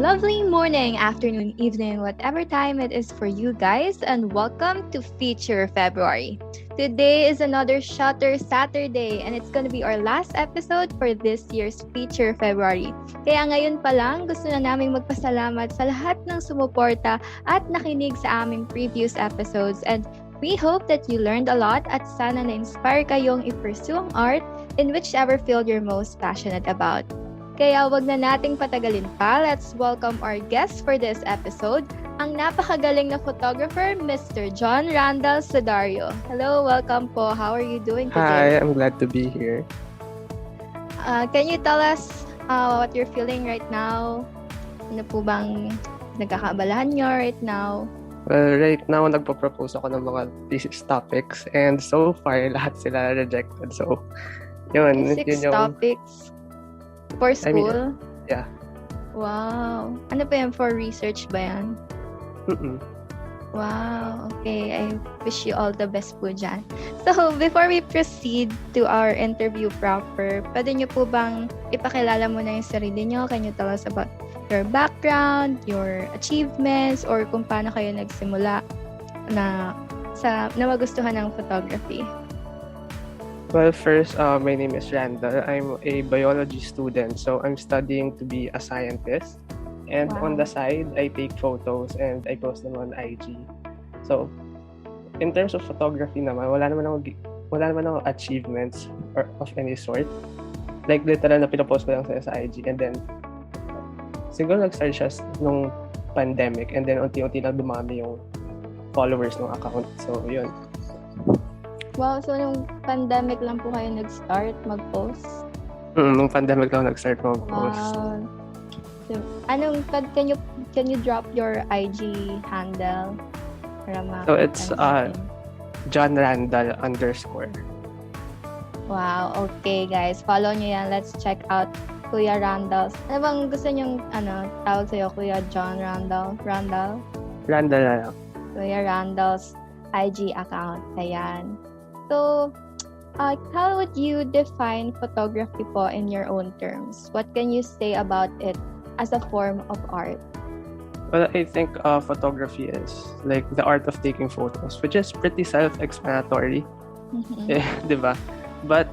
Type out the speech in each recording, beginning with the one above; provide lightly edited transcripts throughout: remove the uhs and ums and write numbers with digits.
Lovely morning, afternoon, evening, whatever time it is for you guys, and welcome to Feature February. Today is another Shutter Saturday, and it's gonna be our last episode for this year's Feature February. Kaya ngayon pa lang, gusto na naming magpasalamat sa lahat ng sumuporta at nakinig sa aming previous episodes, and we hope that you learned a lot at sana na-inspire kayong i-pursue ang art in whichever field you're most passionate about. Kaya wag na nating patagalin pa. Let's welcome our guest for this episode, ang napakagaling na photographer, Mr. John Randal Sudario. Hello, welcome po. How are you doing Hi, today? I'm glad to be here. Can you tell us what you're feeling right now? Ano po bang nagkakaabalahan nyo right now? Well, right now, nagpo-propose ako ng mga thesis topics and so far, lahat sila rejected. So, yun. Six yun yung, topics for school? yeah. Wow. Ano pa yan? For research ba yan? Mm-mm. Wow, okay. I wish you all the best po dyan. So, before we proceed to our interview proper, pwede nyo po bang ipakilala muna yung sarili nyo? Can you tell us about your background, your achievements, or kung paano kayo nagsimula na magustuhan ng photography? Well, first, my name is Randal. I'm a biology student, so I'm studying to be a scientist. And Wow. on the side, I take photos and I post them on IG. So, in terms of photography naman, wala naman ako achievements or of any sort. Like, literal na pinopost ko lang sa IG. And then, siguro nag-start siya nung pandemic. And then, unti-unti lang dumami yung followers ng account. So, yun. Wow, so nung pandemic lang po kayo nag-start mag-post? Nung pandemic lang nag-start mag-post. Wow. So, can you drop your IG handle? So it's John Randal _ Wow, okay guys. Follow nyo yan. Let's check out Kuya Randall's. Ano bang gusto nyong tawag sa'yo? Kuya John Randal? Randal? Randal na lang. Kuya Randall's IG account. Ayan. So, how would you define photography po in your own terms? What can you say about it as a form of art? Well, I think photography is like the art of taking photos, which is pretty self-explanatory. Diba? But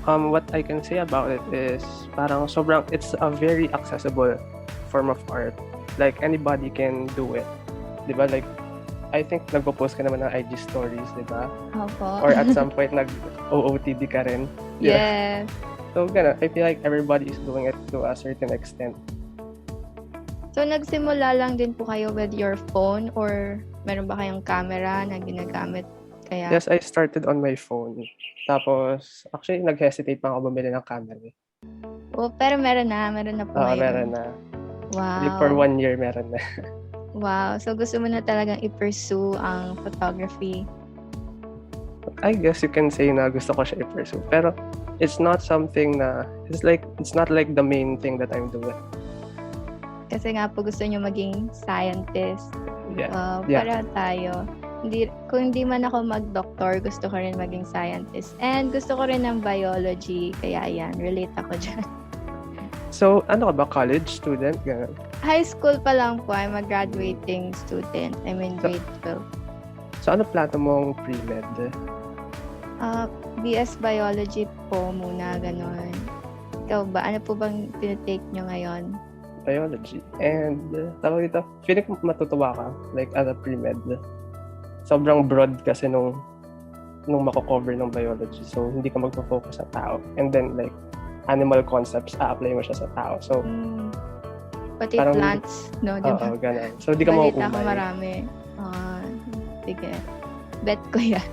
what I can say about it is parang it's a very accessible form of art. Like anybody can do it. Diba? Like I think nagpo-post ka naman ng IG stories, diba? Opo. Or at some point nag-OOTD ka rin. Yes. So ganun, I feel like everybody is doing it to a certain extent. So, nagsimula lang din po kayo with your phone or meron ba kayong camera na ginagamit? Kaya... Yes, I started on my phone. Tapos, actually, nag-hesitate pa ako bumili ng camera. Oh, pero meron na po ngayon. Meron na. Wow. Like for 1 year, meron na. Wow. So, gusto mo na talagang i-pursue ang photography? I guess you can say na gusto ko siya i-pursue. Pero, it's not something na, it's not like the main thing that I'm doing. Kasi nga po gusto nyo maging scientist. Yeah. Para tayo. Kung hindi man ako mag-doctor, gusto ko rin maging scientist. And gusto ko rin ng biology. Kaya yan, relate ako dyan. So, ano ka ba? College student? Ganun. High school pa lang po. I'm a graduating student. I'm in grade 12. So, ano plano mong pre-med? BS Biology po muna, ganon. Ikaw ba? Ano po bang tinitake nyo ngayon? Biology. And, tawag dito, feeling ko matutuwa ka, like, as a pre-med. Sobrang broad kasi nung mako-cover ng biology. So, hindi ka magpo-focus sa tao. And then, like, animal concepts, a-apply mo siya sa tao. So, pati parang, plants, no? Diba? Oo, ganun. So, hindi ka balita ko mauumay. marami. Sige. Bet ko yan.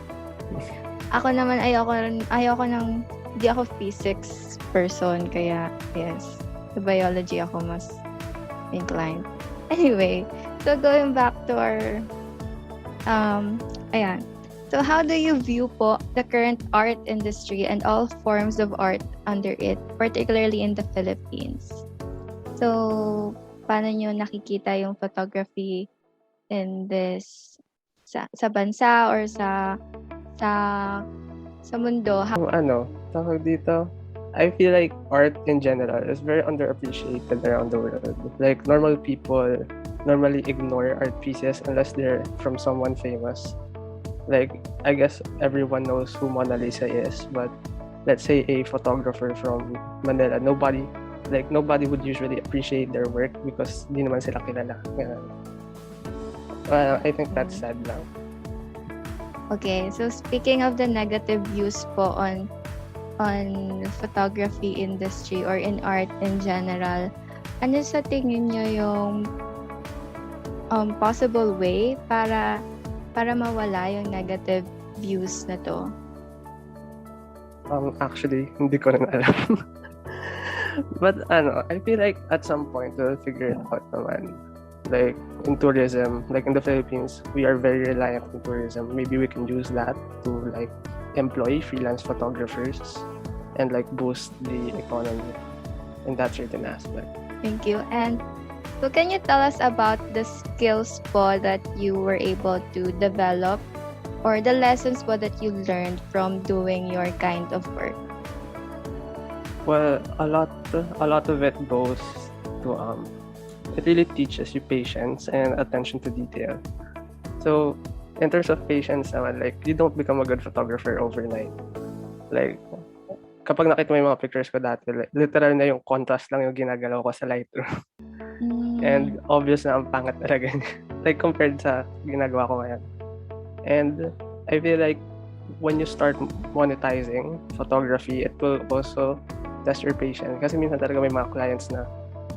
Ako naman, ayoko di ako physics person, kaya, yes. Sa biology ako mas inclined. Anyway, so going back to our, ayan. So how do you view po the current art industry and all forms of art under it, particularly in the Philippines? So, paano nyo nakikita yung photography in this, sa bansa or sa mundo? Tawag dito, I feel like art in general is very underappreciated around the world. Like normal people normally ignore art pieces unless they're from someone famous. Like I guess everyone knows who Mona Lisa is, but let's say a photographer from Manila, nobody would usually appreciate their work because di naman sila kilala. Ganun. I think that's sad lang. Okay, so speaking of the negative views po on photography industry or in art in general, ano sa tingin nyo yung possible way para mawala yung negative views na to? Actually, hindi ko rin alam. But I feel like at some point we'll figure it out naman. Like in tourism, like in the Philippines, we are very reliant on tourism. Maybe we can use that to like employ freelance photographers and like boost the economy in that certain aspect. Thank you. And so can you tell us about the skills po that you were able to develop or the lessons po that you learned from doing your kind of work? Well, a lot of it goes to it really teaches you patience and attention to detail. So, in terms of patience naman, like, you don't become a good photographer overnight. Like, kapag nakita mo yung mga pictures ko dati, like, literal na yung contrast lang yung ginagalaw ko sa Lightroom. And obvious na ang pangit talaga niya. Like, compared sa ginagawa ko ngayon. And I feel like when you start monetizing photography, it will also test your patience. Kasi minsan talaga may mga clients na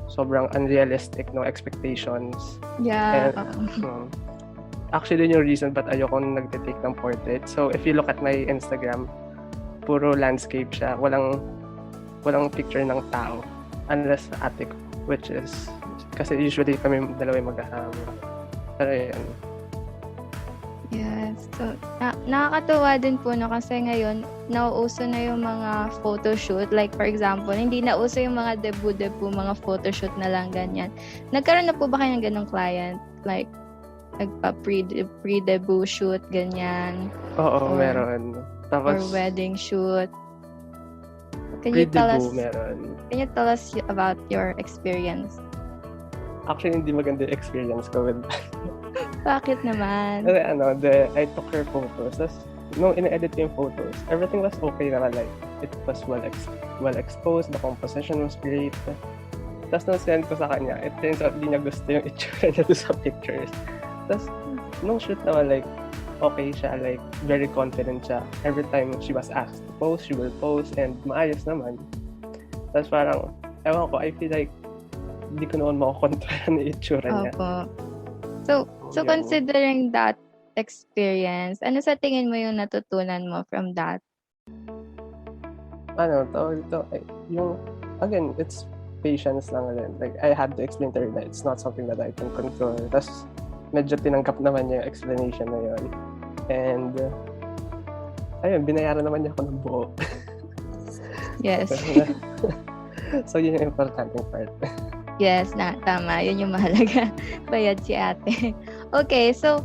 sobrang unrealistic no expectations. Yeah. And, actually, yung reason ba't ayoko nagtitake ng portrait. So, if you look at my Instagram, puro landscape siya. Walang picture ng tao. Unless sa ate ko, which is, kasi usually kami dalawa yung magkasama. Pero yun. Yes. So, nakakatuwa din po no kasi ngayon, nauuso na yung mga photoshoot. Like, for example, hindi nauso yung mga debut, mga photoshoot na lang ganyan. Nagkaroon na po ba kayo ng ganong client? Like, pre-debut shoot, ganyan? Oo, meron. Tapos, or wedding shoot? Can you tell us about your experience? Actually, hindi maganda yung experience ko with Bakit naman? Kasi I took her photos. Tapos, nung ina-edit ko yung photos, everything was okay naman. Like, it was well exposed, the composition was great. Tapos nung send ko sa kanya, it turns out di niya gusto yung itsura niya sa pictures. Tapos, nung shoot naman, like, okay siya, like, very confident siya. Every time she was asked to post, she will post, and maayos naman. Tapos parang, ewan ko, I feel like, hindi ko naman makakontrol na itsura niya. Opo. So considering that experience, ano sa tingin mo yung natutunan mo from that? Again, it's patience lang rin. Like, I had to explain to her that it's not something that I can control. Tapos, medyo tinanggap naman niya yung explanation na yun. And, ayun, binayaran naman niya ako ng buo. Yes. So, yun yung importante part. Yes, tama. Yun yung mahalaga. Bayad si ate. Okay, so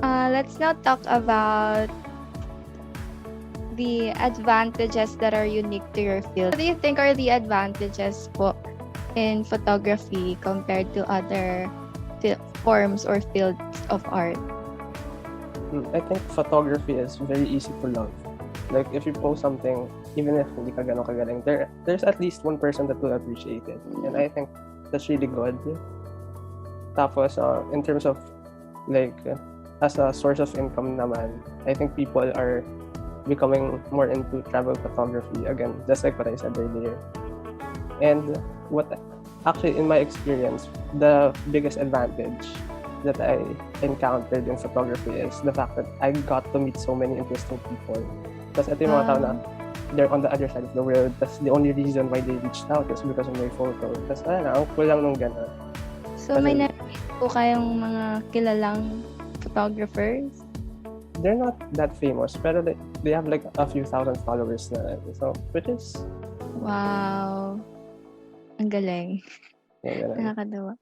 let's now talk about the advantages that are unique to your field. What do you think are the advantages po in photography compared to other forms or fields of art? I think photography is very easy to love. Like, if you post something, even if hindi ka gano'ng kagaling, there's at least one person that will appreciate it. And I think that's really good. Tapos, in terms of, like, as a source of income naman, I think people are becoming more into travel photography. Again, just like what I said earlier. And actually, in my experience, the biggest advantage that I encountered in photography is the fact that I got to meet so many interesting people. Tapos ito yung mga tao na they're on the other side of the world. Tapos the only reason why they reached out is because of my photo. Tapos ang cool lang nung gano'n. So may na-meet po kayong mga kilalang photographers? They're not that famous, pero they have like a few thousand followers na. So, which is... Wow. Ang galing. Yeah, Nakakatawa.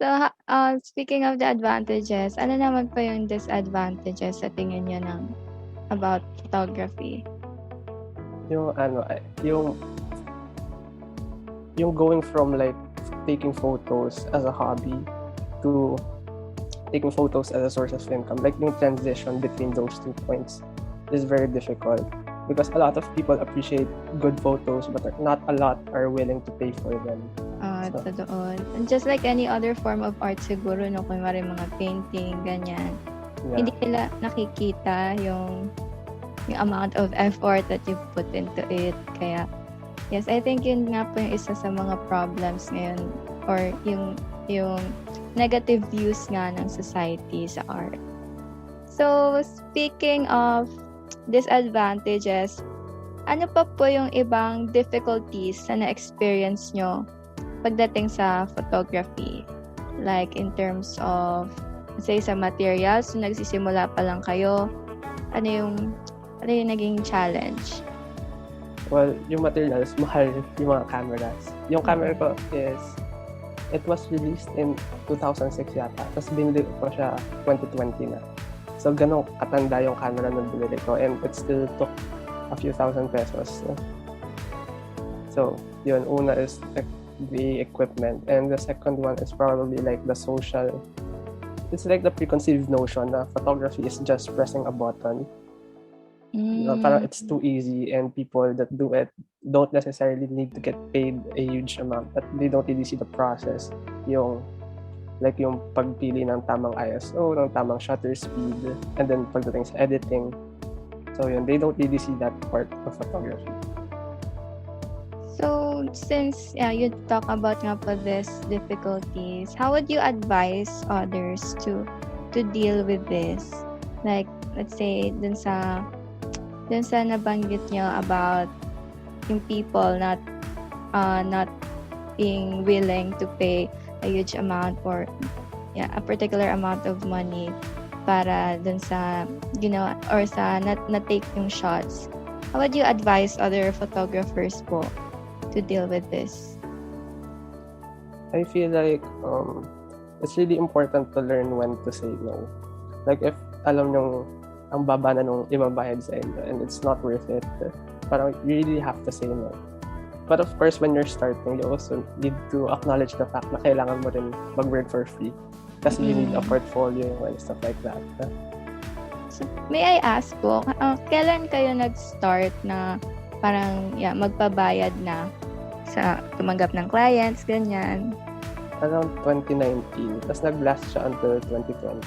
So, speaking of the advantages, ano naman pa yung disadvantages sa tingin nyo about photography? Yung yung going from like taking photos as a hobby to taking photos as a source of income, like yung transition between those 2 points is very difficult because a lot of people appreciate good photos but not a lot are willing to pay for them. Totoo. And just like any other form of art siguro, no, kunwari mga painting, ganyan, hindi nila nakikita yung amount of effort that you put into it. Kaya, yes, I think yun nga po yung isa sa mga problems ngayon or yung negative views nga ng society sa art. So, speaking of disadvantages, ano pa po yung ibang difficulties na na-experience nyo pagdating sa photography? Like, in terms of, say, sa materials, nagsisimula pa lang kayo, ano yung naging challenge? Well, yung materials, mahal yung mga cameras. Yung camera ko it was released in 2006 yata. Tapos binili ko siya 2020 na. So, ganun katanda yung camera na binili ko and it still took a few thousand pesos. So, yun, una is the equipment and the second one is probably like the social. It's like the preconceived notion that photography is just pressing a button. Parang it's too easy and people that do it don't necessarily need to get paid a huge amount, but they don't really see the process, yung pagpili ng tamang ISO, ng tamang shutter speed, and then pagdating sa editing. So yun, they don't really see that part of photography. So since you talk about nga po these difficulties, how would you advise others to deal with this? Like, let's say dun sa nabanggit nyo about yung people not being willing to pay a huge amount or a particular amount of money para dun sa or sa na take yung shots. How would you advise other photographers po to deal with this? I feel like it's really important to learn when to say no. Like if alam nyo ang baba na nung ibabayad sa inyo and it's not worth it, parang you really have to say no. But of course, when you're starting, you also need to acknowledge the fact na kailangan mo rin mag-work for free kasi you need a portfolio and stuff like that. So, may I ask po, kailan kayo nag-start na parang magpabayad na sa tumanggap ng clients, ganyan? Around 2019, tapos nag-last siya until 2020.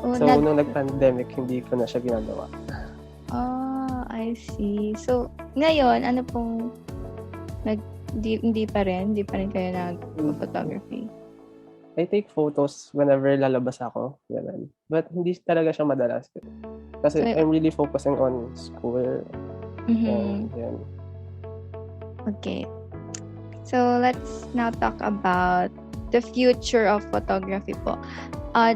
So, nung nag-pandemic, hindi ko na siya ginagawa. I see. So, ngayon, ano pong hindi pa rin kayo nag-photography? I take photos whenever lalabas ako. Ganun. But hindi talaga siya madalas. Kasi I'm really focusing on school. And yan. Okay. So, let's now talk about the future of photography po.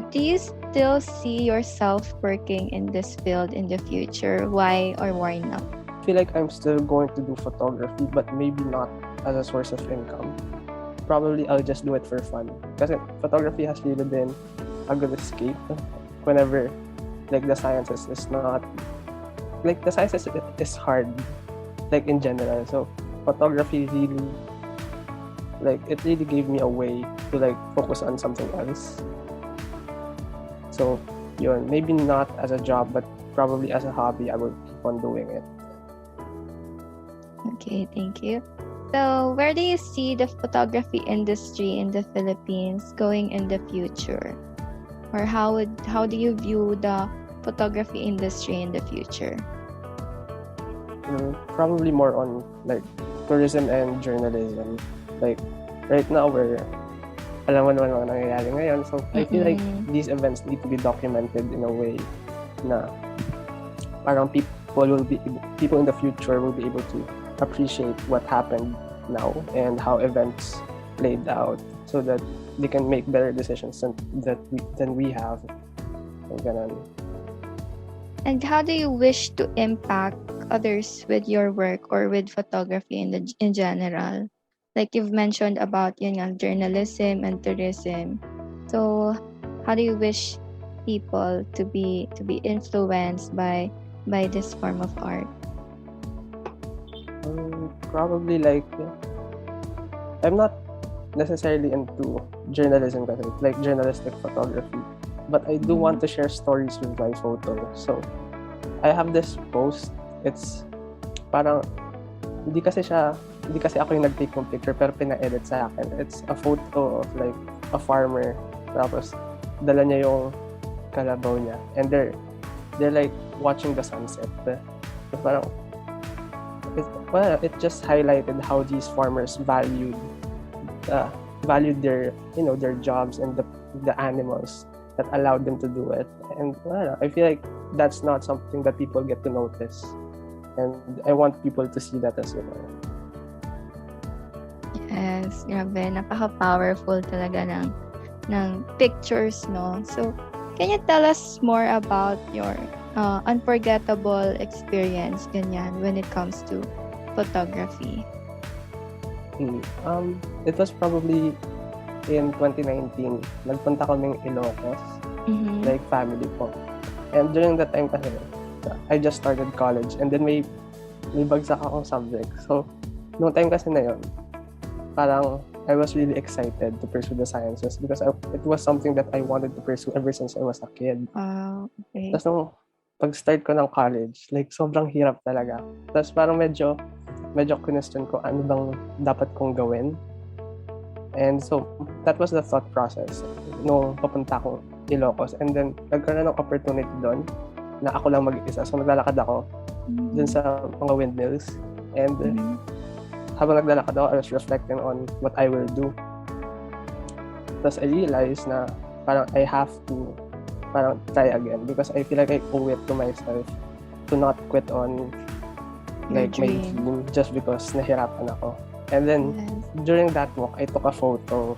Do you still see yourself working in this field in the future? Why or why not? I feel like I'm still going to do photography, but maybe not as a source of income. Probably I'll just do it for fun. Kasi photography has really been a good escape whenever like the sciences is not like the sciences is hard like in general. So photography really it really gave me a way to like focus on something else. So, yun, maybe not as a job, but probably as a hobby, I would keep on doing it. Okay, thank you. So, where do you see the photography industry in the Philippines going in the future? Or how do you view the photography industry in the future? Probably more on like tourism and journalism. Like right now alam mo naman mga nangyayari ngayon. So, I feel like these events need to be documented in a way na parang people in the future will be able to appreciate what happened now and how events played out so that they can make better decisions than we have. So, ganun. And how do you wish to impact others with your work or with photography in general? Like you've mentioned about journalism and tourism. So how do you wish people to be influenced by this form of art? Probably like I'm not necessarily into journalism kasi, like journalistic photography. But I do want to share stories with my photo. So, I have this post. It's parang, hindi kasi ako yung nag-take ng picture, pero pina-edit sa akin. It's a photo of like a farmer. Tapos, dala niya yung kalabaw niya. And they're like watching the sunset. So, parang, it just highlighted how these farmers valued their, their jobs and the animals that allowed them to do it. And I feel like that's not something that people get to notice. And I want people to see that as well. Yes, grabe. Napaka-powerful talaga ng pictures, no? So, can you tell us more about your unforgettable experience, ganyan, when it comes to photography? It was probably in 2019. Nagpunta kaming Ilocos, like family po. And during that time kasi, I just started college and then may bagsak akong subject. So, noong time kasi na yun, parang I was really excited to pursue the sciences because it was something that I wanted to pursue ever since I was a kid. Okay. Tapos nung pag-start ko ng college, like sobrang hirap talaga. Tapos parang medyo question ko ano bang dapat kong gawin. And so, that was the thought process nung papunta akong Ilocos. And then, nagkaroon ng opportunity doon na ako lang mag-isa. So, naglalakad ako dun sa mga windmills. And habang naglalakad ako, I was reflecting on what I will do. Tapos, I realized na parang I have to parang try again because I feel like I owe it to myself to not quit on like my dream just because nahirapan ako. And then, during that walk, I took a photo.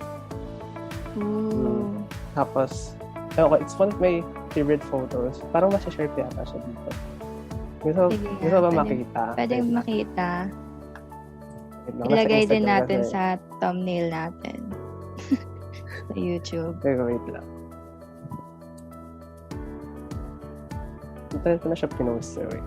Tapos, it's one of my favorite photos. Parang masashare ko yata siya dito. Gusto ba makita? Pwedeng makita. Ilagay din natin sa thumbnail natin. Sa YouTube. Okay, wait lang. Ito na siya pinost. Wait.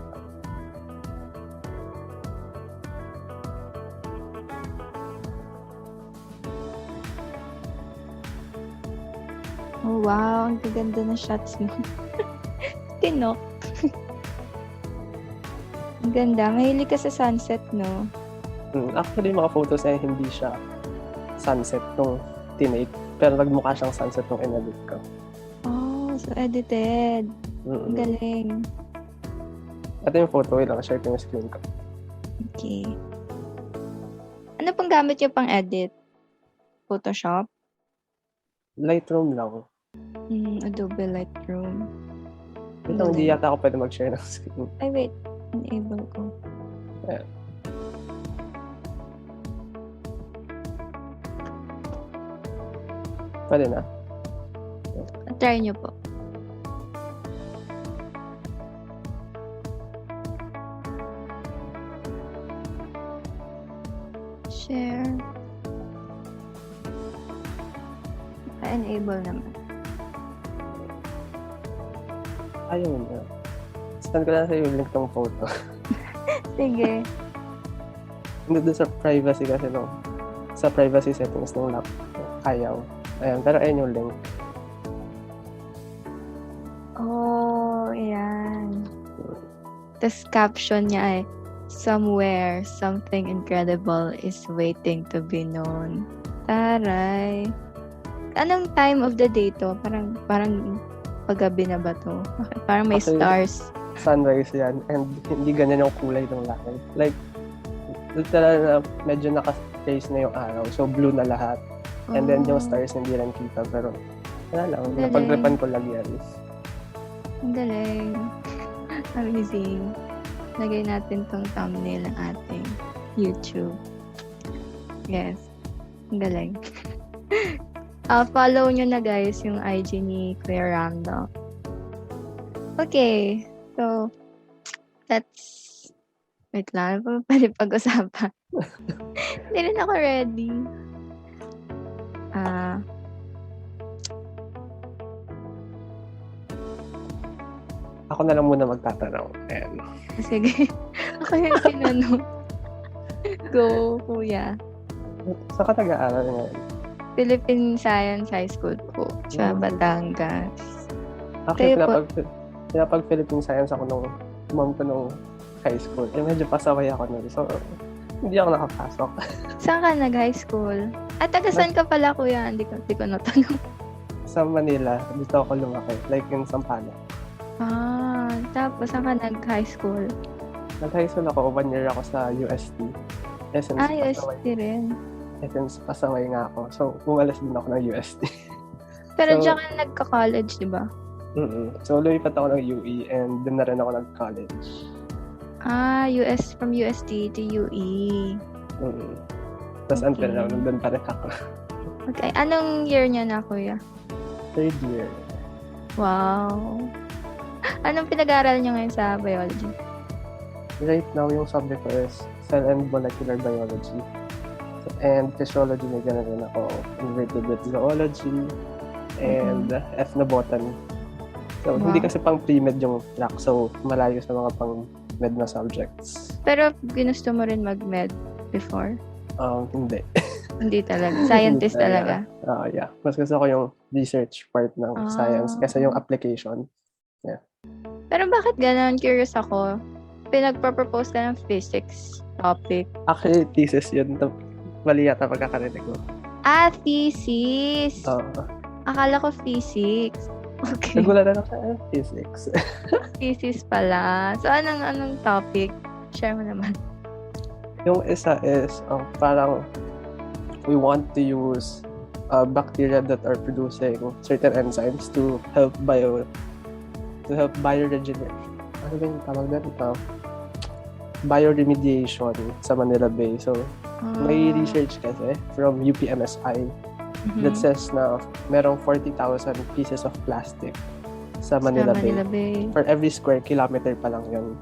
Oh, wow. Ang gaganda na shots mo. Tinok. Ang ganda. Mahilig ka sa sunset, no? Actually, mga photos na hindi siya sunset nung tinake. Pero nagmukha siyang sunset nung inedit ko. Oh, so edited. Ang galing. Ito yung photo. Wait lang, share ko yung screen ko. Okay. Ano pang gamit niyo pang edit? Photoshop? Lightroom lang. Adobe Lightroom. Ito, hindi yata ako pwede mag-share ng screen. Ay, wait. Enable ko. Ayan. Pwede na? Try nyo po. Share. Enable naman. Ayun na. Send ko lang sa yung link ng photo. Sige. Hindi doon sa privacy kasi no. Sa privacy settings ng laptop. Ayaw. Ayan, pero ayun yung link. Oh, ayan. Tapos caption niya somewhere, something incredible is waiting to be known. Taray. Anong time of the day to? Parang paggabi na ba to? Parang may Actually, stars. Sunrise yan. And hindi ganyan yung kulay ng langit. Like, literal na medyo naka-face na yung araw. So, blue na lahat. And then yung stars hindi lang kita. Pero, wala lang. Napagripan ko lang yan. Ang galing. Amazing. Lagay natin tong thumbnail ng ating YouTube. Yes. Ang galing. Follow nyo na guys yung IG ni Kuya Randal. Okay. So, let's... Wait lang. Ano pa pwede pag-usapan? Hindi rin ako ready. Ako na lang muna magtatanong. And... Sige. Ako yung tinanong. Go, kuya. Saan ka nag-aaral ngayon? Philippine Science High School po sa Batangas. Actually, Kayo po? pinapag Philippine Science ako nung mom ko nung high school. Medyo pasaway ako nun. So, hindi ako nakapasok. Saan ka nag-high school? At taga saan ka pala, kuya? Hindi ko natanong. Sa Manila, dito ako lumaki. Like in Sampaloc. Tapos saan ka nag-high school? Nag-high school ako, 1 year ako sa UST. UST rin. Since pasaway nga ako. So, umalis din ako ng UST. Pero diyan ka nagka-college, di ba? So, lumipat ako ng UE and dun na rin ako nag-college. From UST to UE. Tapos until now, nandun pa rin ako. Okay. Anong year niya na, kuya? 3rd year. Wow. Anong pinag-aaral niyo ngayon sa biology? Right now, yung subject ko is cell and molecular biology. And physiology, may ganun rin ako. Invertebrate zoology and ethnobotany. So, hindi kasi pang pre-med yung track. So, malayo sa mga pang-med na subjects. Pero ginusto mo rin mag-med before? Hindi. Hindi talaga. Scientist talaga? Yeah. Mas gusto ko yung research part ng science kasi yung application. Yeah. Pero bakit ganun? Curious ako. Pinagpropose ka ng physics topic. Actually, thesis yun. Mali yata pagkakarinig ko. Thesis! Akala ko physics. Okay. Nagulat na ako sa physics. Thesis pala. So, anong topic? Share mo naman. Yung isa is parang we want to use bacteria that are producing certain enzymes to help bioregenerate. Ano ba yung tawag na ito? Bioremediation sa Manila Bay. So, may research kasi from UPMSI that says na merong 40,000 pieces of plastic sa Manila Bay. For every square kilometer pa lang yun.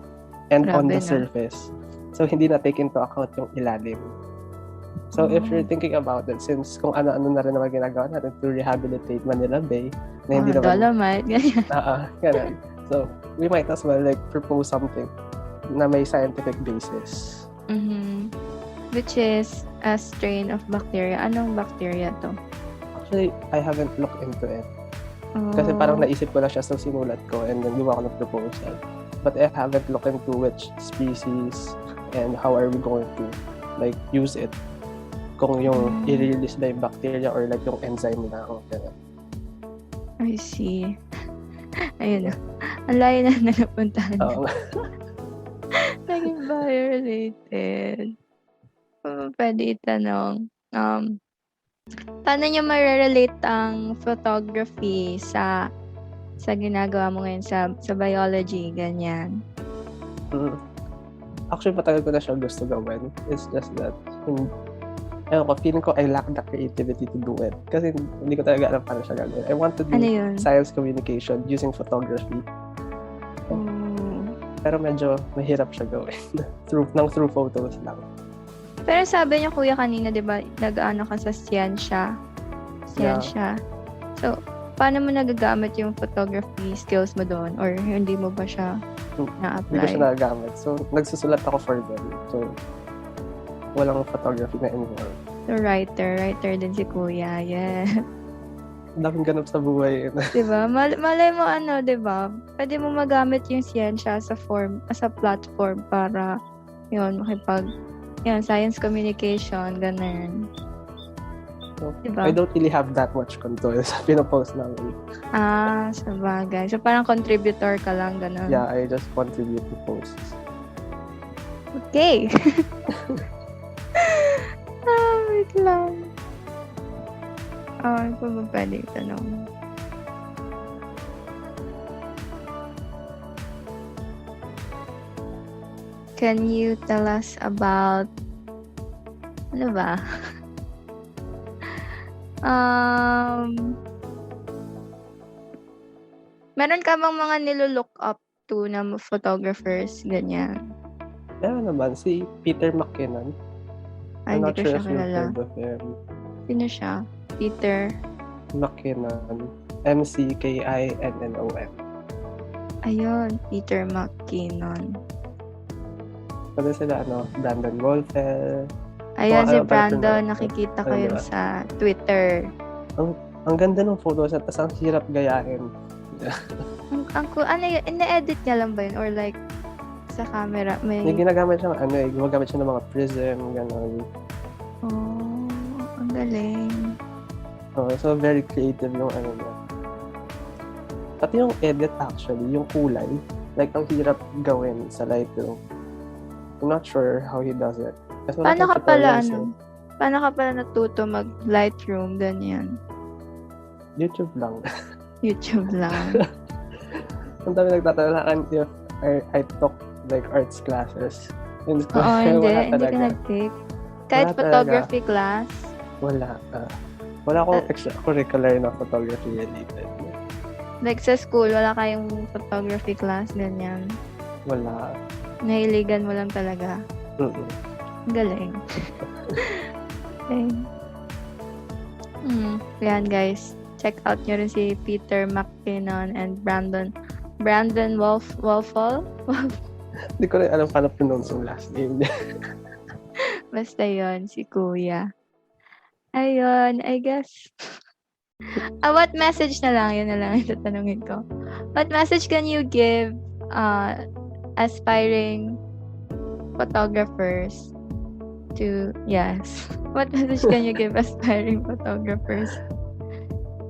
And on the surface. So, hindi na take into account yung ilalim. So, if you're thinking about it, since kung ano-ano na rin naman ginagawa natin to rehabilitate Manila Bay, na hindi naman... Dolomite, ganyan. Ganun. So, we might as well propose something na may scientific basis. Which is a strain of bacteria. Anong bacteria to? Actually, I haven't looked into it. Kasi parang naisip ko na siya, so sinulat ko and then gawa ko ng proposal. But I haven't looked into which species and how are we going to use it. Kung yung i-release na yung bacteria or yung enzyme na o gano'n. I see. Ayun na. Ang layo na napuntahan. Naging bio-related. Pwede itanong. Paano nyo ma-relate ang photography sa ginagawa mo ngayon sa biology, ganyan? Actually, matagal ko na siya gusto gawin. It's just that, feeling ko I lack the creativity to do it. Kasi hindi ko talaga alam paano siya gagawin. I want to do science communication using photography. Pero medyo mahirap siya gawin. through photos lang. Pero sabi niyo, kuya, kanina, di ba, nag-ano ka sa siyensya. Yeah. So, paano mo nagagamit yung photography skills mo doon? Or hindi mo ba siya na-apply? Hindi ko siya nagagamit. So, nagsusulat ako for them. So, walang photography na involved. So, writer din si kuya. Yeah. Daming ganap sa buhay. Diba? Malay mo diba? Pwede mo magamit yung siyensya sa platform para science communication, ganun. So, diba? I don't really have that much control sa pinopost namin. Sabagay. So, parang contributor ka lang, ganun. Yeah, I just contribute to posts. Okay. Wait lang. Ano pa ba pwede itanong? Can you tell us about ano ba? Meron ka bang mga nilook up to na photographers, ganyan? Yeah, naman. Si Peter McKinnon. I'm not sure if you've heard of him. Sino siya? Peter McKinnon. McKinnon. Ayun, Peter McKinnon. Pwede sila, Brandon Wolfel. Ayan si Ano pala Brandon, pinag- nakikita ko ano, yun diba? sa Twitter. Ang ganda ng photos at tas ang hirap gayahin. Ano yun, ine-edit niya lang ba yun? Or like, sa camera, may... Ginagamit siya gumagamit siya ng mga prism, gano'n. Oh, ang galing. So very creative yung ano niya. Pati yung edit actually, yung kulay, like ang hirap gawin sa Lightroom. I'm not sure how he does it. Kasi wala Paano akong ka pala, tutorials eh. Paano ka pala natuto mag-Lightroom, ganyan? YouTube lang. YouTube lang. Ang dami nagtatalakan if I took like arts classes. In school, Oo, hindi wala ka talaga. nag-take. Kahit Wala photography class. Wala. Wala akong extracurricular na photography related. Like sa school, wala kayong photography class, ganyan. Wala. Nahiligan mo lang talaga. Mm-mm. Ang galing. Okay. Yan guys. Check out nyo rin si Peter McKinnon and Brandon Wolfall. Hindi ko rin alam paano pronounce yung last name niya. Basta yon si Kuya. Ayun, I guess. What message na lang? Yun na lang yung tatanungin ko. What message can you give aspiring photographers to, yes. What message can you give aspiring photographers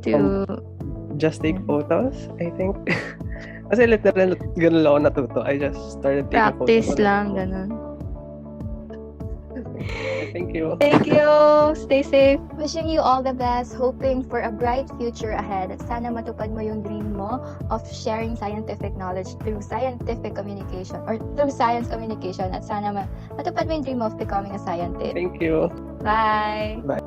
to... Just take photos, I think. Kasi literal, ganun lang ako natuto. I just started taking practice photos. lang, ganun. Thank you. Thank you. Stay safe. Wishing you all the best. Hoping for a bright future ahead. Sana matupad mo yung dream mo of sharing scientific knowledge through scientific communication or through science communication. At sana matupad mo yung dream of becoming a scientist. Thank you. Bye. Bye.